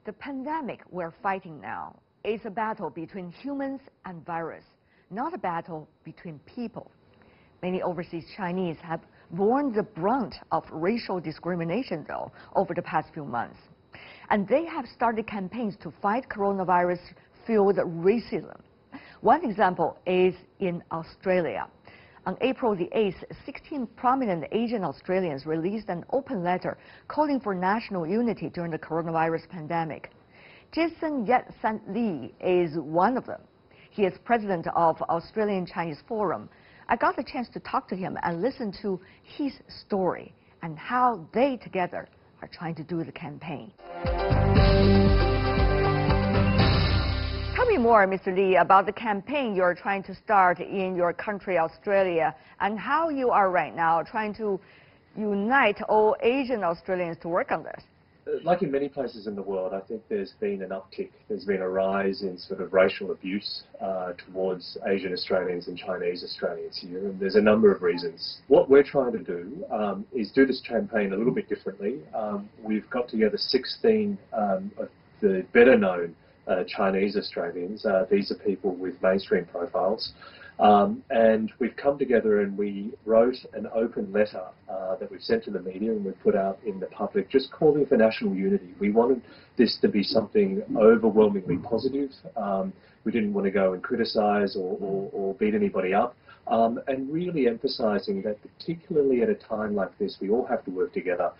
The pandemic we're fighting now is a battle between humans and virus, not a battle between people. Many overseas Chinese have borne the brunt of racial discrimination, though, over the past few months. And they have started campaigns to fight coronavirus-fueled racism. One example is in Australia. On April the 8th, 16 prominent Asian Australians released an open letter calling for national unity during the coronavirus pandemic. Yat-sen Li is one of them. He is president of Australian Chinese Forum. I got the chance to talk to him and listen to his story and how they together are trying to do the campaign. Tell me more, Mr. Li, about the campaign you're trying to start in your country, Australia, and how you are right now trying to unite all Asian Australians to work on this. Like in many places in the world, I think there's been an uptick. There's been a rise in sort of racial abuse towards Asian Australians and Chinese Australians here, and there's a number of reasons. What we're trying to do is do this campaign a little bit differently. We've got together 16 of the better-known Chinese Australians. These are people with mainstream profiles. And we've come together and we wrote an open letter that we've sent to the media and we've put out in the public just calling for national unity. We wanted this to be something overwhelmingly positive. We didn't want to go and criticise or beat anybody up. And really emphasising that particularly at a time like this, we all have to work together.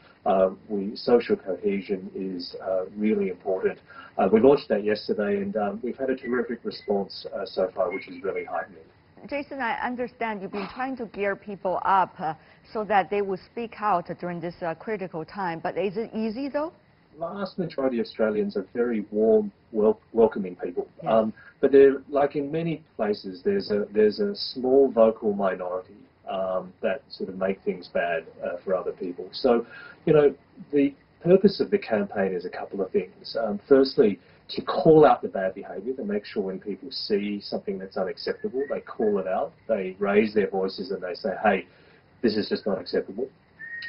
Social cohesion is really important. We launched that yesterday and we've had a terrific response so far, which is really heartening. Jason, I understand you've been trying to gear people up so that they will speak out during this critical time, but is it easy though? The vast majority of Australians are very warm, welcoming people. Yes. But they're, like in many places, there's a small vocal minority that sort of make things bad for other people. So, you know, the purpose of the campaign is a couple of things. Firstly, to call out the bad behaviour, to make sure when people see something that's unacceptable, they call it out, they raise their voices and they say, hey, this is just not acceptable.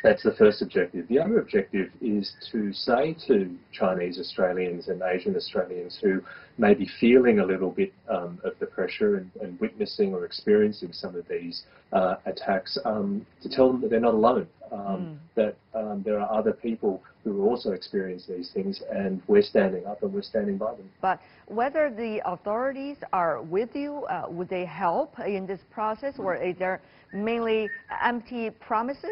That's the first objective. The other objective is to say to Chinese Australians and Asian Australians who may be feeling a little bit of the pressure and witnessing or experiencing some of these attacks, to tell them that they're not alone, that there are other people who also experience these things, and we're standing up and we're standing by them. But whether the authorities are with you, would they help in this process, or is there mainly empty promises?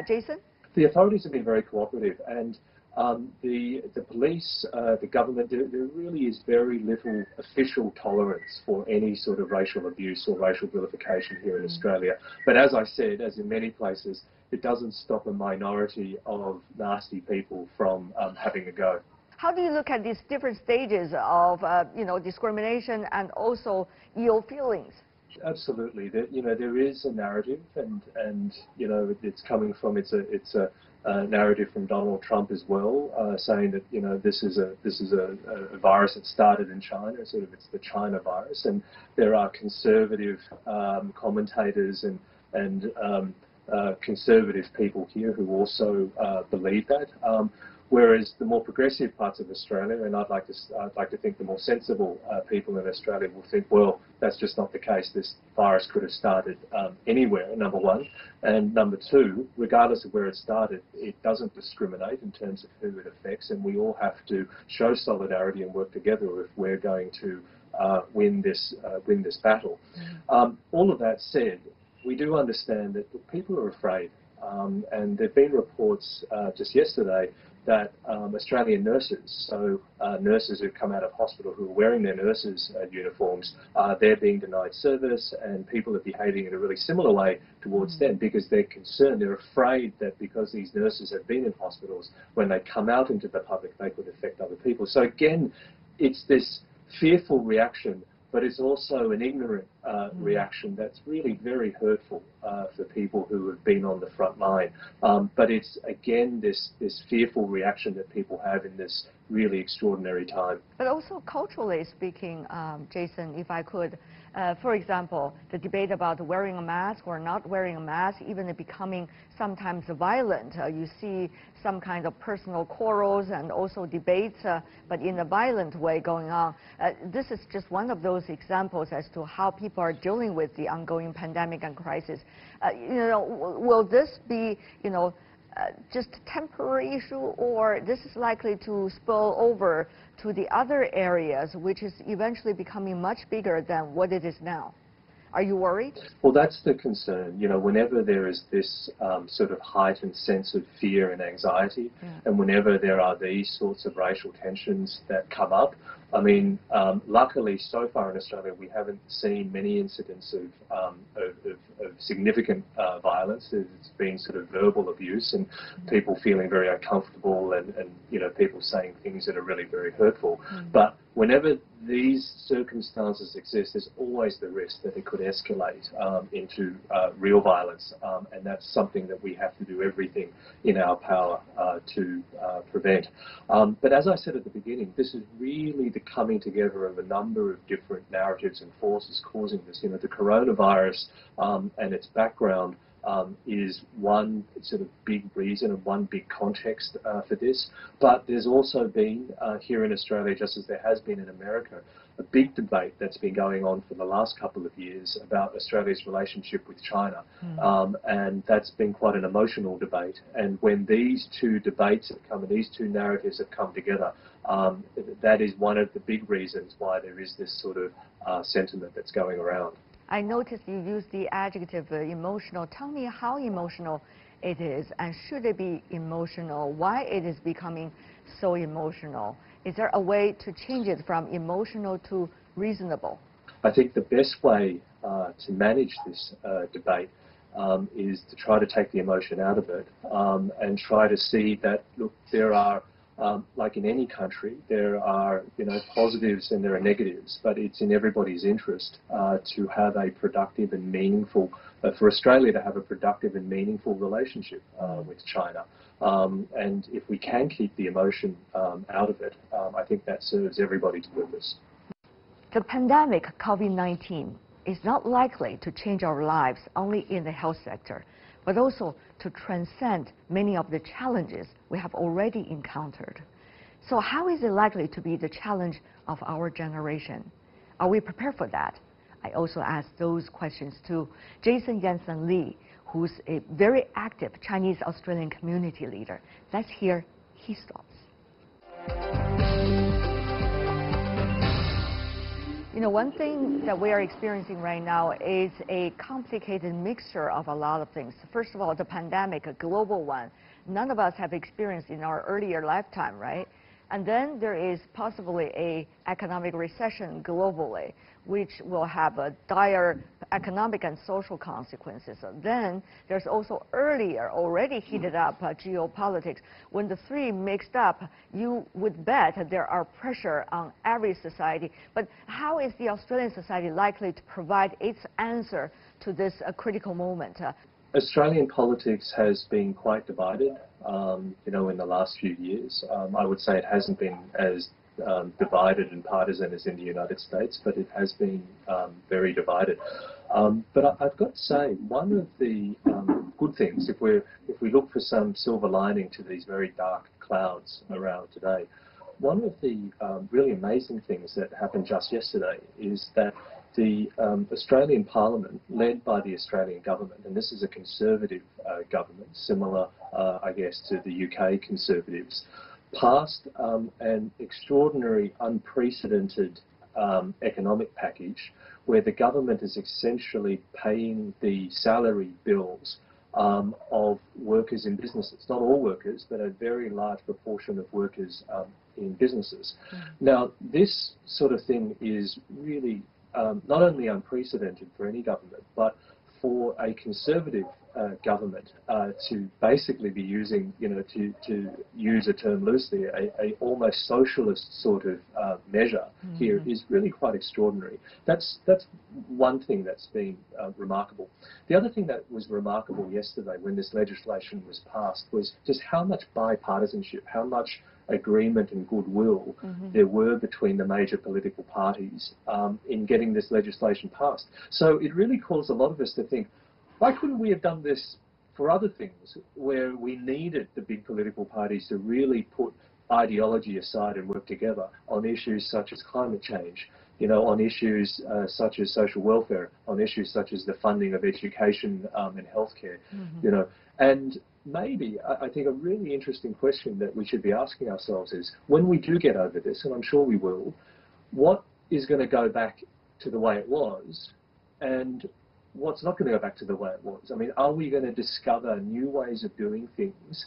Jason? The authorities have been very cooperative, and the police, the government, there really is very little official tolerance for any sort of racial abuse or racial vilification here in Australia. But as I said, as in many places, it doesn't stop a minority of nasty people from having a go. How do you look at these different stages of, discrimination and also ill feelings? Absolutely, there is a narrative, and it's coming from it's a narrative from Donald Trump as well, saying that this is a virus that started in China, sort of it's the China virus, and there are conservative commentators and conservative people here who also believe that. Whereas the more progressive parts of Australia, and I'd like to think the more sensible people in Australia will think, well, that's just not the case. This virus could have started anywhere, number one. And number two, regardless of where it started, it doesn't discriminate in terms of who it affects, and we all have to show solidarity and work together if we're going to win this battle. All of that said, we do understand that people are afraid, and there have been reports just yesterday that Australian nurses, so nurses who've come out of hospital who are wearing their nurses' uniforms, they're being denied service, and people are behaving in a really similar way towards them because they're concerned, they're afraid that because these nurses have been in hospitals, when they come out into the public, they could affect other people. So again, it's this fearful reaction, but it's also an ignorant reaction that's really very hurtful for people who have been on the front line. But it's, again, this fearful reaction that people have in this really extraordinary time. But also culturally speaking, Jason, if I could, for example, the debate about wearing a mask or not wearing a mask, even becoming sometimes violent. You see some kind of personal quarrels and also debates, but in a violent way going on. This is just one of those examples as to how people are dealing with the ongoing pandemic and crisis. Will this be, just a temporary issue, or this is likely to spill over to the other areas, which is eventually becoming much bigger than what it is now? Are you worried? Well, that's the concern. Whenever there is this sort of heightened sense of fear and anxiety, and whenever there are these sorts of racial tensions that come up, I mean, luckily, so far in Australia, we haven't seen many incidents of significant violence. It's been sort of verbal abuse and people feeling very uncomfortable and people saying things that are really very hurtful. But whenever these circumstances exist, there's always the risk that it could escalate into real violence, and that's something that we have to do everything in our power to prevent. But as I said at the beginning, this is really the coming together of a number of different narratives and forces causing this. The coronavirus and its background is one sort of big reason and one big context for this. But there's also been, here in Australia, just as there has been in America, a big debate that's been going on for the last couple of years about Australia's relationship with China. And that's been quite an emotional debate. And when these two debates have come and these two narratives have come together, that is one of the big reasons why there is this sort of sentiment that's going around. I noticed you used the adjective emotional. Tell me how emotional it is, and should it be emotional? Why it is becoming so emotional? Is there a way to change it from emotional to reasonable? I think the best way to manage this debate is to try to take the emotion out of it and try to see that, look, there are like in any country, there are positives and there are negatives, but it's in everybody's interest to have a productive and meaningful, for Australia to have a productive and meaningful relationship with China. And if we can keep the emotion out of it, I think that serves everybody's purpose. The pandemic, COVID-19, is not likely to change our lives only in the health sector, but also to transcend many of the challenges we have already encountered. So how is it likely to be the challenge of our generation? Are we prepared for that? I also asked those questions to Yat-sen Li, who's a very active Chinese-Australian community leader. Let's hear his thoughts. One thing that we are experiencing right now is a complicated mixture of a lot of things. First of all, the pandemic, a global one, none of us have experienced in our earlier lifetime, right? And then there is possibly an economic recession globally, which will have a dire economic and social consequences. Then there's also earlier, already heated up geopolitics. When the three mixed up, you would bet there are pressure on every society. But how is the Australian society likely to provide its answer to this critical moment? Australian politics has been quite divided, in the last few years. I would say it hasn't been as divided and partisan as in the United States, but it has been very divided. But I've got to say, one of the good things, if we look for some silver lining to these very dark clouds around today, one of the really amazing things that happened just yesterday is that the Australian Parliament, led by the Australian government, and this is a Conservative government, similar, I guess, to the UK Conservatives, passed an extraordinary, unprecedented economic package where the government is essentially paying the salary bills of workers in businesses. Not all workers, but a very large proportion of workers in businesses. Now, this sort of thing is really not only unprecedented for any government, but for a Conservative government to basically be using, to use a term loosely, a almost socialist sort of measure here is really quite extraordinary. That's one thing that's been remarkable. The other thing that was remarkable yesterday when this legislation was passed was just how much bipartisanship, how much agreement and goodwill there were between the major political parties in getting this legislation passed. So it really caused a lot of us to think, why couldn't we have done this for other things where we needed the big political parties to really put ideology aside and work together on issues such as climate change, on issues such as social welfare, on issues such as the funding of education and healthcare, and maybe, I think a really interesting question that we should be asking ourselves is, when we do get over this, and I'm sure we will, what is going to go back to the way it was, and what's not going to go back to the way it was? I mean, are we going to discover new ways of doing things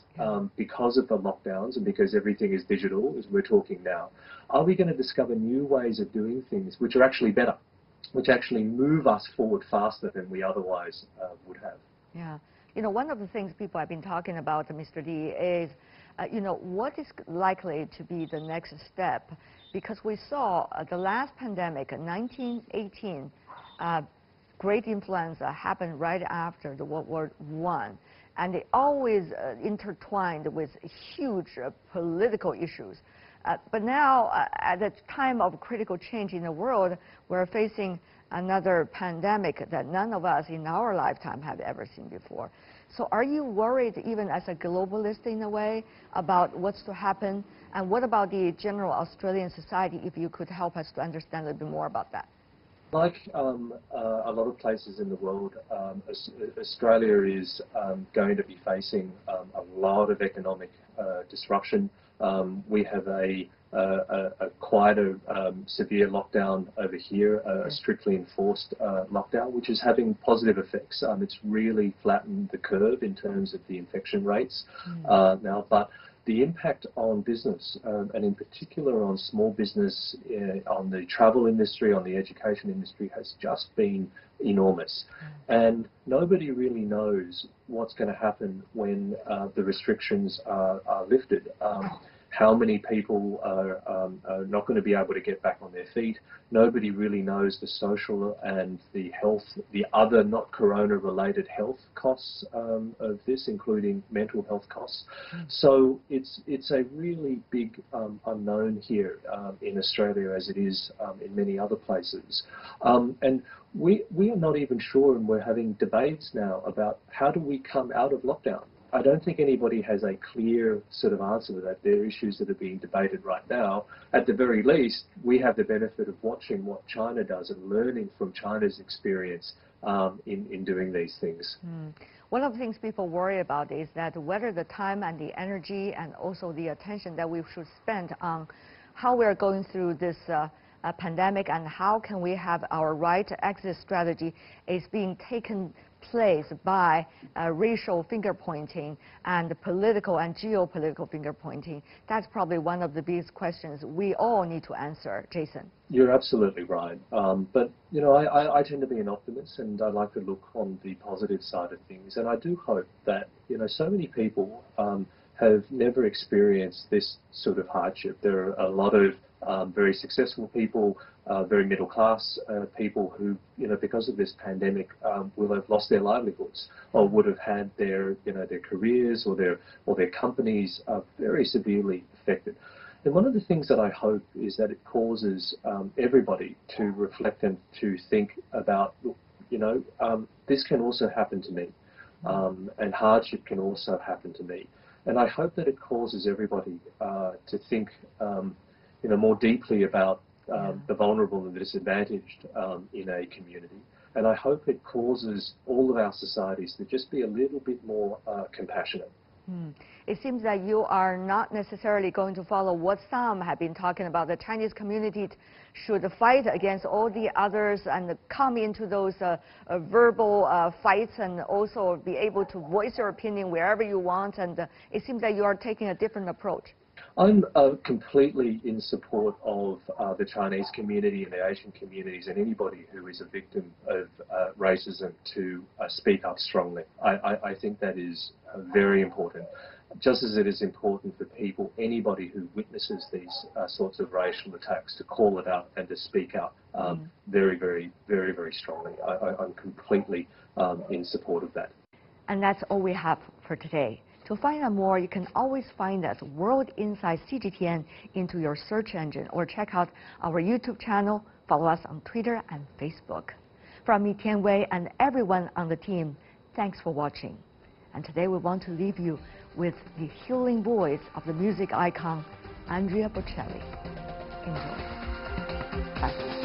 because of the lockdowns and because everything is digital, as we're talking now? Are we going to discover new ways of doing things which are actually better, which actually move us forward faster than we otherwise would have? Yeah. One of the things people have been talking about, Mr. Li, is, what is likely to be the next step? Because we saw the last pandemic, 1918, great influenza happened right after the World War I, and it always intertwined with huge political issues. But now, at the time of critical change in the world, we're facing another pandemic that none of us in our lifetime have ever seen before. So are you worried, even as a globalist in a way, about what's to happen? And what about the general Australian society, if you could help us to understand a little bit more about that? Like a lot of places in the world, Australia is going to be facing a lot of economic disruption. We have a quite a severe lockdown over here, a strictly enforced lockdown, which is having positive effects. It's really flattened the curve in terms of the infection rates now, but the impact on business, and in particular on small business, on the travel industry, on the education industry, has just been enormous. And nobody really knows what's going to happen when the restrictions are lifted. How many people are not going to be able to get back on their feet? Nobody really knows the social and the health, the other not corona-related health costs of this, including mental health costs. So it's a really big unknown here in Australia, as it is in many other places. And we are not even sure, and we're having debates now about how do we come out of lockdown. I don't think anybody has a clear sort of answer to that. There are issues that are being debated right now. At the very least, we have the benefit of watching what China does and learning from China's experience in doing these things. One of the things people worry about is that whether the time and the energy and also the attention that we should spend on how we're going through this pandemic and how can we have our right exit strategy is being taken place by racial finger pointing and political and geopolitical finger pointing. That's probably one of the biggest questions we all need to answer. Jason. You're absolutely right. But, I tend to be an optimist, and I like to look on the positive side of things. And I do hope that, so many people have never experienced this sort of hardship. There are a lot of very successful people, very middle class people who, because of this pandemic, will have lost their livelihoods or would have had their, their careers or their companies very severely affected. And one of the things that I hope is that it causes everybody to reflect and to think about, this can also happen to me, and hardship can also happen to me. And I hope that it causes everybody to think, more deeply about the vulnerable and the disadvantaged in a community. And I hope it causes all of our societies to just be a little bit more compassionate. It seems that you are not necessarily going to follow what some have been talking about. The Chinese community should fight against all the others and come into those verbal fights and also be able to voice your opinion wherever you want. And it seems that you are taking a different approach. I'm completely in support of the Chinese community and the Asian communities and anybody who is a victim of racism to speak up strongly. I think that is very important. Just as it is important for people, anybody who witnesses these sorts of racial attacks, to call it out and to speak up very, very, very, very strongly. I'm completely in support of that. And that's all we have for today. To find out more, you can always find us World Insight CGTN into your search engine, or check out our YouTube channel, follow us on Twitter and Facebook. From me, Tian Wei, and everyone on the team, thanks for watching. And today we want to leave you with the healing voice of the music icon, Andrea Bocelli. Enjoy. Bye.